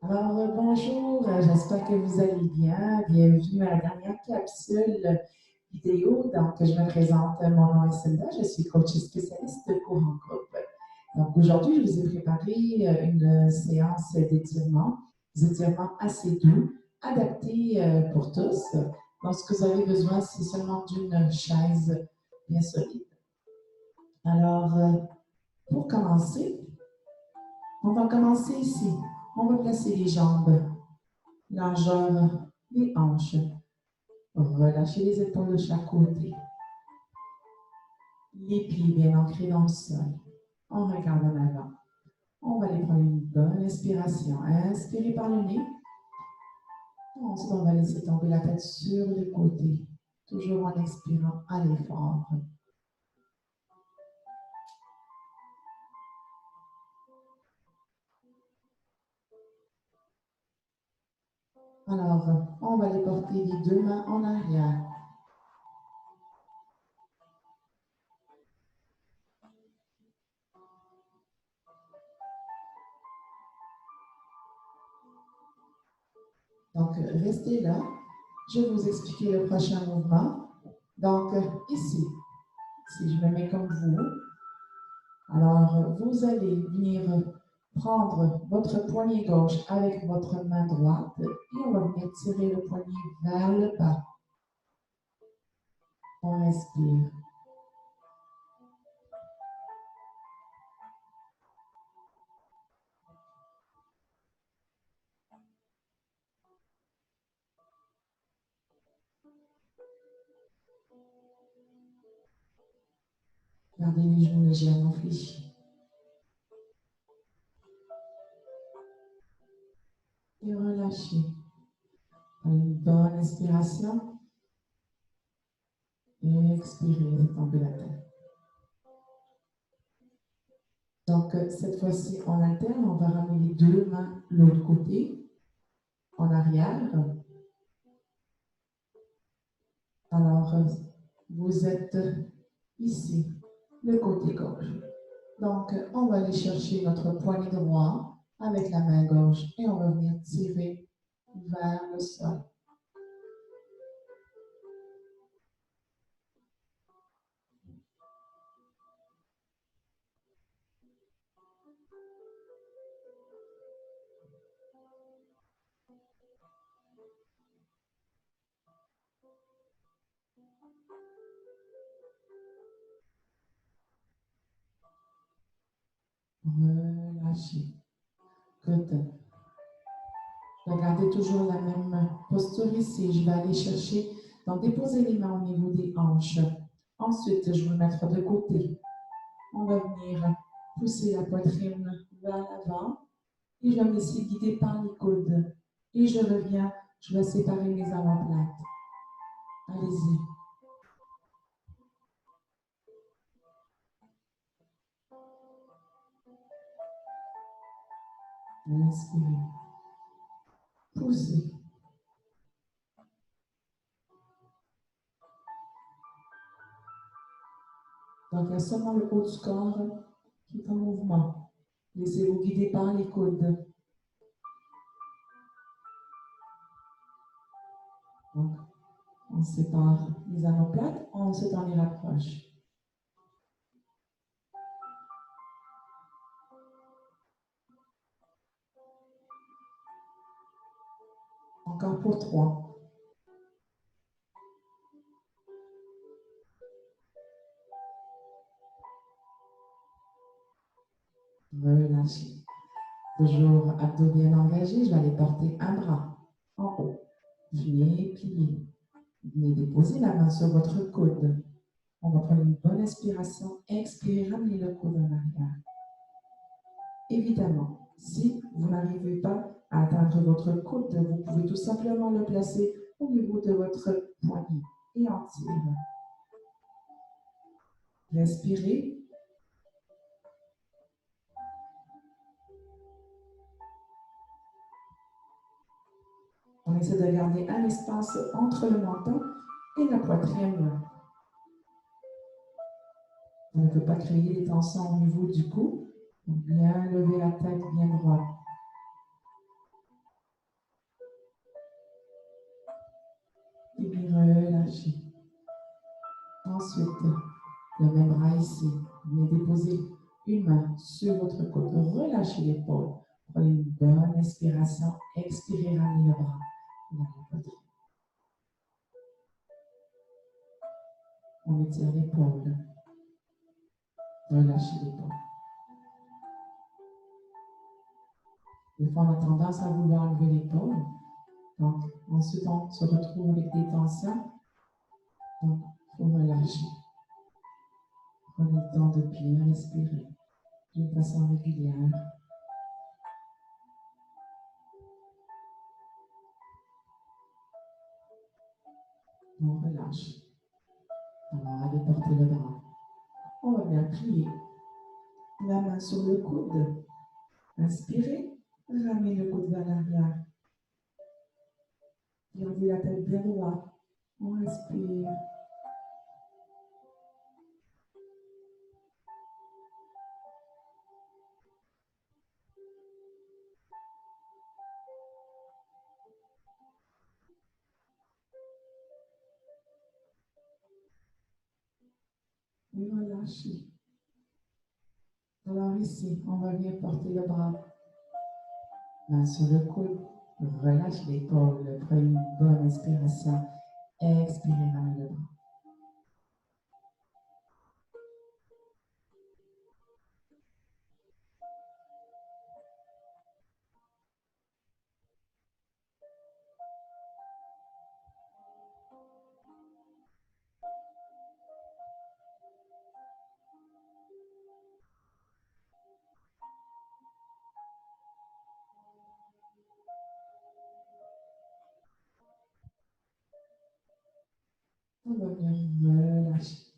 Bonjour, j'espère que vous allez bien. Bienvenue à la dernière capsule vidéo. Donc, je me présente, mon nom est Cinda, je suis coach spécialiste de cours en groupe. Donc, aujourd'hui, je vous ai préparé une séance d'étirement, des étirements assez doux, adaptés pour tous. Donc, ce que vous avez besoin, c'est seulement d'une chaise bien solide. Alors, pour commencer, on va commencer ici. On va placer les jambes, largeur des hanches. Relâchez les épaules de chaque côté. Les pieds bien ancrés dans le sol. On regarde en avant. On va aller prendre une bonne inspiration. Inspirez par le nez. Ensuite, on va laisser tomber la tête sur les côtés. Toujours en expirant à l'effort. Alors, on va aller porter les deux mains en arrière. Donc, restez là. Je vais vous expliquer le prochain mouvement. Donc, ici, si je me mets comme vous, alors vous allez venir prendre votre poignet gauche avec votre main droite et on va venir tirer le poignet vers le bas. On respire. Gardez les genoux légèrement fléchis. Et relâchez. Une bonne inspiration. Et expirez, laissez tomber la tête. Donc, cette fois-ci, on alterne. On va ramener les deux mains de l'autre côté, en arrière. Alors, vous êtes ici, le côté gauche. Donc, on va aller chercher notre poignet droit avec la main gauche et on va venir tirer vers le sol. Relâchez. Good. Regardez toujours la même posture ici. Je vais aller chercher, donc déposer les mains au niveau des hanches. Ensuite, je vais me mettre de côté. On va venir pousser la poitrine vers l'avant et je vais me laisser guider par les coudes. Et je reviens, je vais séparer mes omoplates. Allez-y. Inspirez. Poussez. Donc, il y a seulement le haut du corps qui est en mouvement. Laissez-vous guider par les coudes. Donc, on sépare les omoplates, ensuite on les rapproche. Encore pour 3. Relâchez. Toujours abdos bien engagés, je vais aller porter un bras en haut. Venez plier. Venez déposer la main sur votre coude. On va prendre une bonne inspiration. Expirez, ramenez le coude en arrière. Évidemment, si vous n'arrivez pas à atteindre votre coude, vous pouvez tout simplement le placer au niveau de votre poignet et en tire. Respirez. On essaie de garder un espace entre le menton et la poitrine. On ne peut pas créer des tensions au niveau du cou. Donc bien lever la tête bien droite. Le même bras ici. Venez déposer une main sur votre côte. Relâchez l'épaule. Prenez une bonne inspiration. Expirez, ramenez le bras vers la poitrine. On étire l'épaule. Relâchez l'épaule. Des fois, on a tendance à vouloir enlever l'épaule. Donc, ensuite, on se retrouve avec des tensions. Donc, il faut relâcher. Prenez le temps de bien respirer d'une façon régulière. On relâche. Alors, allez porter le bras. On va bien plier. La main sur le coude. Inspirez. Ramenez le coude vers l'arrière. Gardez la tête bien droite. On respire. Et relâchez. Alors ici, on va bien porter le bras. Main sur le coude. Relâche l'épaule. Prenez une bonne inspiration. Expirez, ramenez le bras. On va bien relâcher.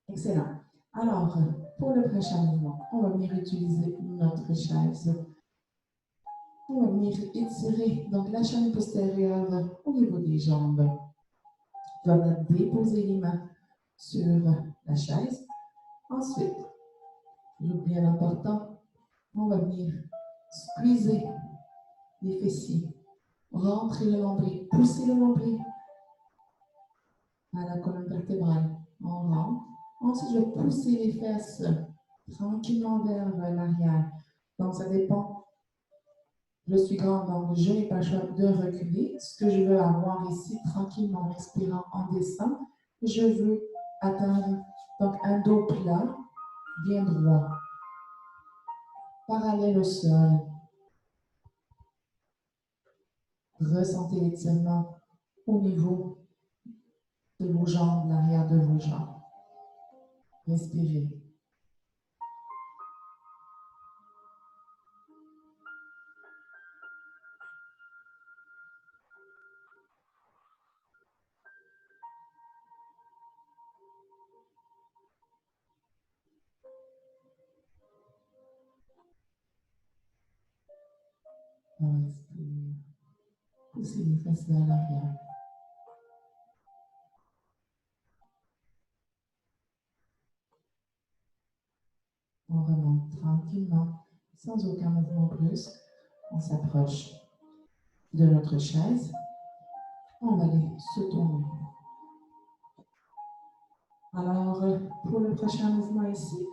Excellent. Alors, pour le prochain mouvement, on va venir utiliser notre chaise. On va venir étirer donc la chaîne postérieure au niveau des jambes. On va venir déposer les mains sur la chaise. Ensuite, le bien important, on va venir squeezer les fessiers, rentrer le nombril, pousser le nombril à la colonne vertébrale. On rentre. Ensuite, je vais pousser les fesses tranquillement vers l'arrière. Donc, ça dépend. Je suis grande, donc je n'ai pas le choix de reculer. Ce que je veux avoir ici, tranquillement, en expirant, en descend, je veux atteindre donc un dos plat, bien droit, parallèle au sol. Ressentez l'étirement au niveau de vos jambes, l'arrière de vos jambes. Respirez. On respire. Poussez les fesses vers l'arrière. On remonte tranquillement, sans aucun mouvement brusque. On s'approche de notre chaise. On va aller se tourner. Alors, pour le prochain mouvement ici,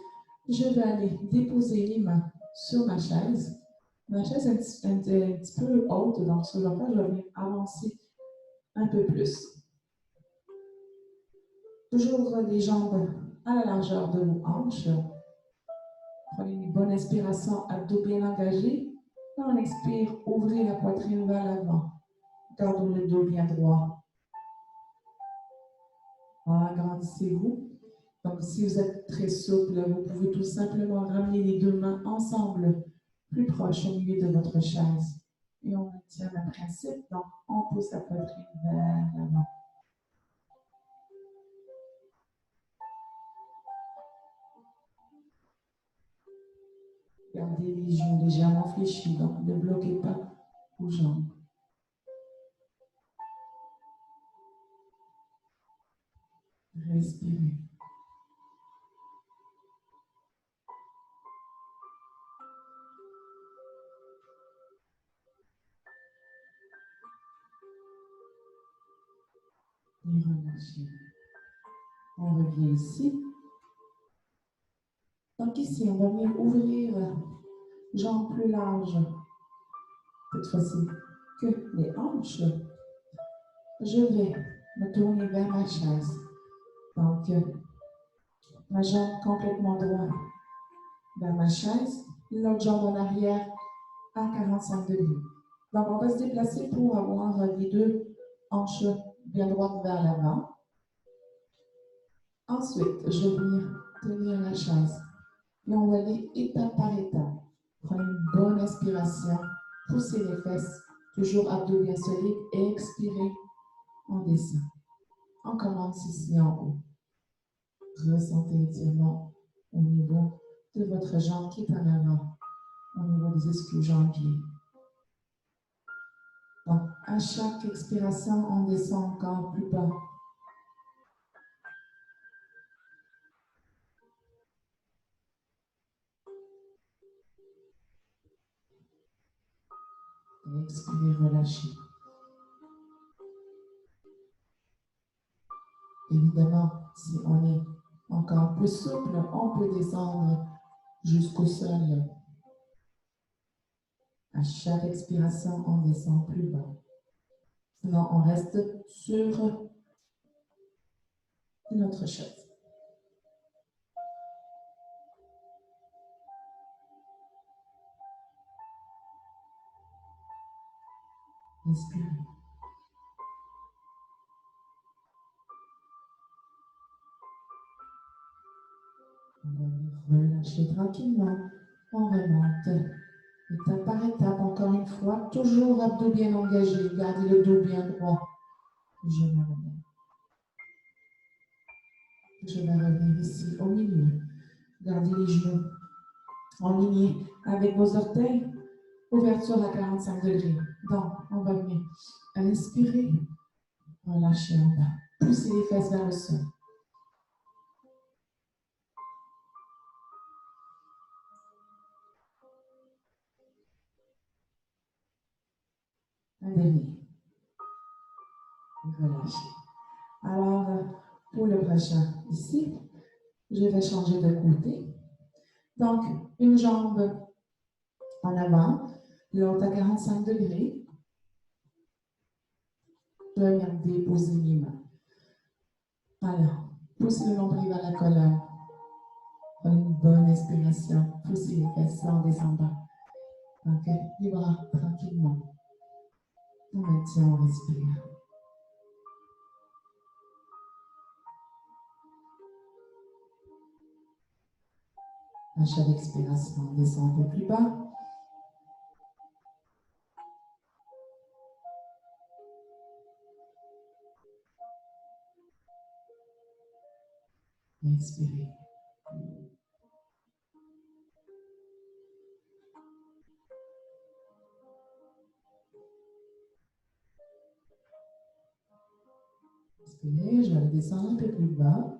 je vais aller déposer les mains sur ma chaise. Ma chaise est un petit peu haute, donc ce que je vais faire, je vais venir avancer un peu plus. Toujours les jambes à la largeur de vos hanches. Prenez une bonne inspiration, abdos bien engagés. Quand on expire, ouvrez la poitrine vers l'avant. Gardons le dos bien droit. Agrandissez-vous. Donc, si vous êtes très souple, vous pouvez tout simplement ramener les deux mains ensemble, plus proches au milieu de votre chaise. Et on maintient le principe, donc on pousse la poitrine vers l'avant. Gardez les genoux légèrement fléchis, donc ne bloquez pas vos jambes. Respirez. Et relâchez. On revient ici. Donc ici, on va venir ouvrir jambes plus larges. Cette fois-ci, que les hanches. Je vais me tourner vers ma chaise. Donc, ma jambe complètement droite vers ma chaise, l'autre jambe en arrière à 45 degrés. Donc, on va se déplacer pour avoir les deux hanches bien droites vers l'avant. Ensuite, je vais venir tenir la chaise. Et on va aller étape par étape. Prenez une bonne inspiration. Poussez les fesses. Toujours abdos bien solides. Et expirez. On descend. On commence ici en haut. Ressentez l'étirement au niveau de votre jambe qui est en avant. Au niveau des ischio-jambiers. Donc, à chaque expiration, on descend encore plus bas. Et expirez, relâchez. Évidemment, si on est encore plus souple, on peut descendre jusqu'au sol. À chaque expiration, on descend plus bas. Sinon, on reste sur notre chaise. Inspirez. On va relâcher tranquillement. On remonte. Étape par étape, encore une fois. Toujours abdos bien engagés. Gardez le dos bien droit. Je me remets. Je vais revenir ici au milieu. Gardez les genoux en ligne avec vos orteils. Ouverture à 45 degrés. Donc, on va venir inspirer. Relâchez en bas. Poussez les fesses vers le sol. Un dernier. Relâchez. Alors, pour le prochain, ici, je vais changer de côté. Donc, une jambe en avant, l'autre à 45 degrés. Je vais venir déposer mes mains. Voilà. Poussez le nombril vers la colonne. Prenez une bonne inspiration. Poussez les fesses en descendant. Donc, les bras tranquillement. On maintient, on respire. À chaque expiration, on descend un peu plus bas. Inspirez. Inspirez, je vais descendre un peu plus bas.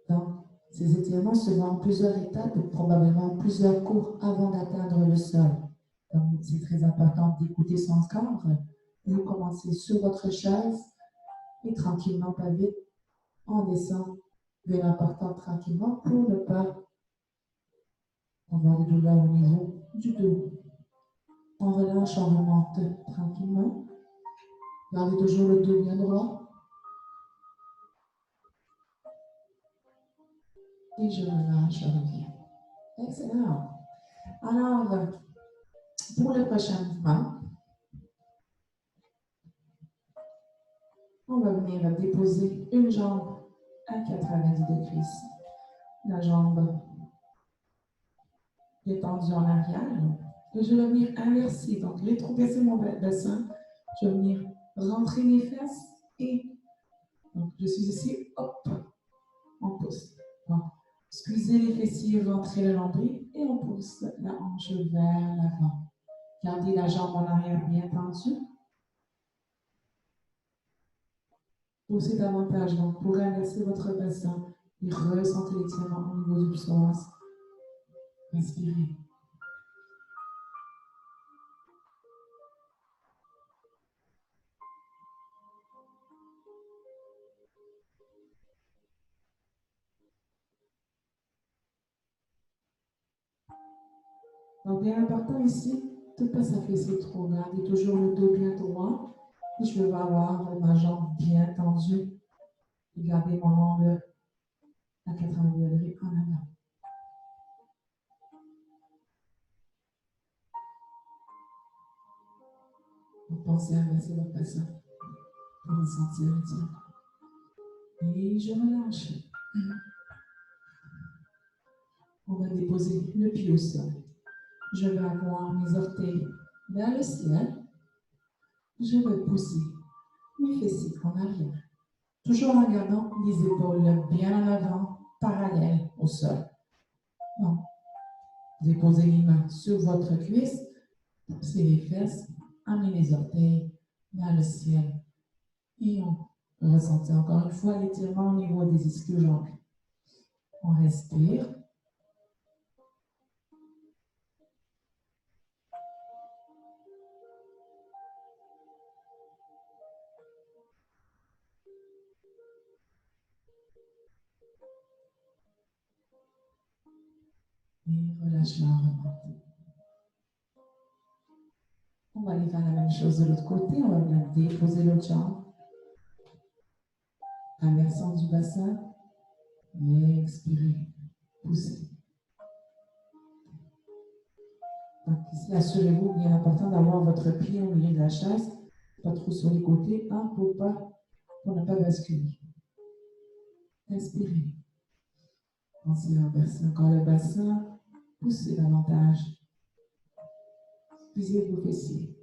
Donc, ces étirements se font en plusieurs étapes et probablement plusieurs cours avant d'atteindre le sol. Donc, c'est très important d'écouter son corps. Vous commencez sur votre chaise et tranquillement, pas vite, on descend de l'important tranquillement pour ne pas avoir de douleur au niveau du dos. On relâche, on remonte tranquillement. Gardez toujours le dos bien droit. Et je relâche, je reviens. Excellent. Alors, pour le prochain mouvement, on va venir déposer une jambe à 90 degrés ici. La jambe détendue en arrière. Et je vais venir inverser. Donc, rétro-baisser mon bassin. Je vais venir rentrer mes fesses et donc, je suis ici, hop, on pousse. Donc, squeezez les fessiers, rentrez le nombril et on pousse la hanche vers l'avant. Gardez la jambe en arrière bien tendue. Poussez davantage donc pour inverser votre bassin et ressentez l'étirement au niveau du psoas. Inspirez. Donc, bien important ici, de ne pas s'affaisser trop. Gardez toujours le dos bien droit. Et je vais avoir ma jambe bien tendue. Et gardez mon angle à 80 degrés en avant. Donc, pensez à baisser votre bassin pour vous sentir utile. Et je relâche. On va déposer le pied au sol. Je vais avoir mes orteils vers le ciel. Je vais pousser mes fessiers en arrière. Toujours en gardant les épaules bien en avant, parallèles au sol. Donc, déposez les mains sur votre cuisse, poussez les fesses, amenez les orteils vers le ciel. Et on ressentit encore une fois l'étirement au niveau des ischio-jambiers. On respire. Et relâchez en remonte. On va aller faire la même chose de l'autre côté. On va bien déposer l'autre jambe. Inversion du bassin. Et expirez. Poussez. Donc ici, assurez-vous, bien important d'avoir votre pied au milieu de la chaise, pas trop sur les côtés, hein, pour ne pas basculer. Inspirez. Pensez à renverser encore le bassin. Poussez davantage. Visez vos fessiers.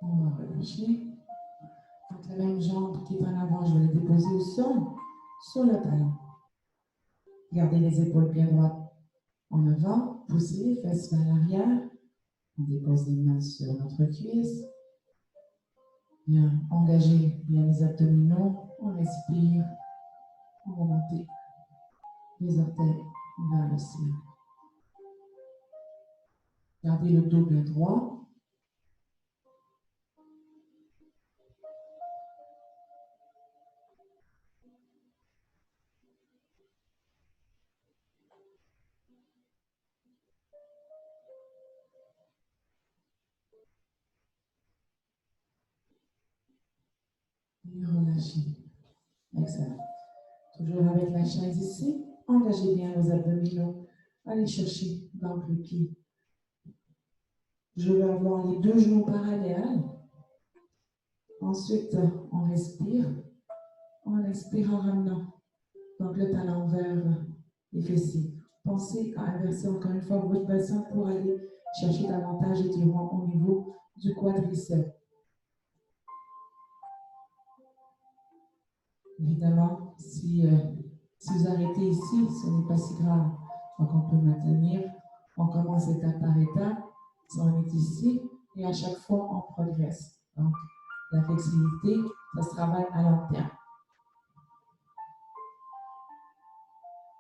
On va relâcher. Donc la même jambe qui est en avant, je vais la déposer au sol, sur le talon. Gardez les épaules bien droites en avant. Poussez les fesses vers l'arrière. On dépose les mains sur notre cuisse. Bien, engagez bien les abdominaux. On respire. On remonte les orteils vers le ciel. Gardez le dos bien droit. Et relâchez. Excellent. Toujours avec la chaise ici. Engagez bien vos abdominaux. Allez chercher dans le pied. Je vais avoir les deux genoux parallèles. Ensuite, on respire. On expire en ramenant donc le talon vers les fessiers. Pensez à inverser encore une fois votre bassin pour aller chercher davantage d'étirement au niveau du quadriceps. Évidemment, si vous arrêtez ici, ce n'est pas si grave. Donc, on peut maintenir. On commence étape par étape. Si on est ici, et à chaque fois, on progresse. Donc, la flexibilité, ça se travaille à long terme.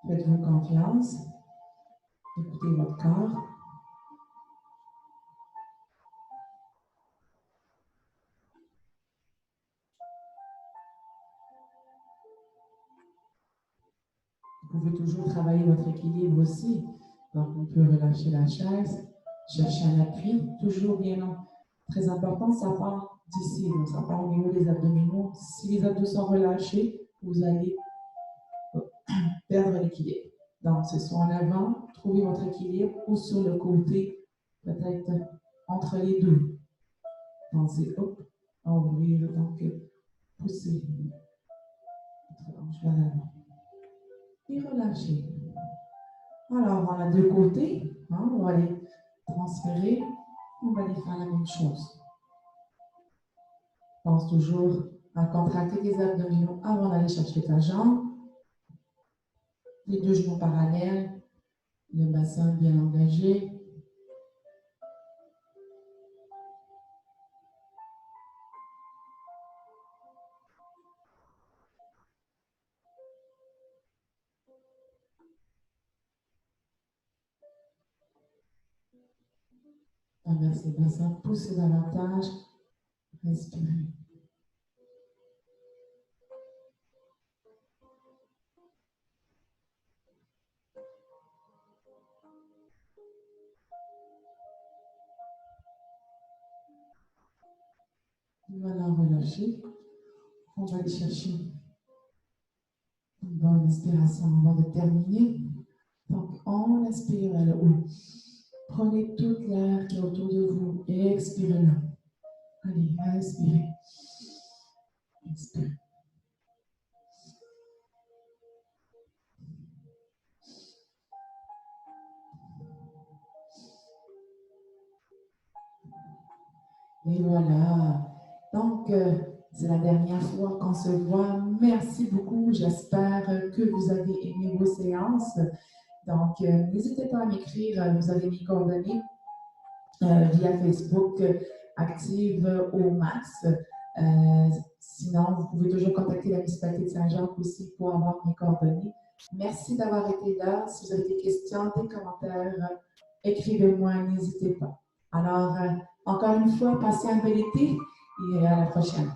Faites-vous confiance. Écoutez votre corps. Vous pouvez toujours travailler votre équilibre aussi. Donc, on peut relâcher la chaise, chercher un appui, toujours bien long. Très important, ça part d'ici, donc ça part au niveau des abdominaux. Si les abdos sont relâchés, vous allez perdre l'équilibre. Donc, c'est soit en avant, trouvez votre équilibre, ou sur le côté, peut-être entre les deux. Pensez, hop, à ouvrir, donc poussez votre hanche vers l'avant. Et relâchez. Alors, on a deux côtés, hein, on va les transférer, on va aller faire la même chose. Pense toujours à contracter les abdominaux avant d'aller chercher ta jambe. Les deux genoux parallèles, le bassin bien engagé. Inversez le bassin, poussez davantage, respirez. Voilà, relâchez. On va aller chercher une bonne inspiration avant de terminer. Donc, on inspire vers le haut. Prenez toute l'air qui est autour de vous et expirez-le. Allez, inspirez. Inspirez. Et voilà. Donc, c'est la dernière fois qu'on se voit. Merci beaucoup. J'espère que vous avez aimé vos séances. Donc, n'hésitez pas à m'écrire. Vous avez mes coordonnées via Facebook active au max. Sinon, vous pouvez toujours contacter la municipalité de Saint-Jacques aussi pour avoir mes coordonnées. Merci d'avoir été là. Si vous avez des questions, des commentaires, écrivez-moi, n'hésitez pas. Alors, encore une fois, passez un bel été et à la prochaine.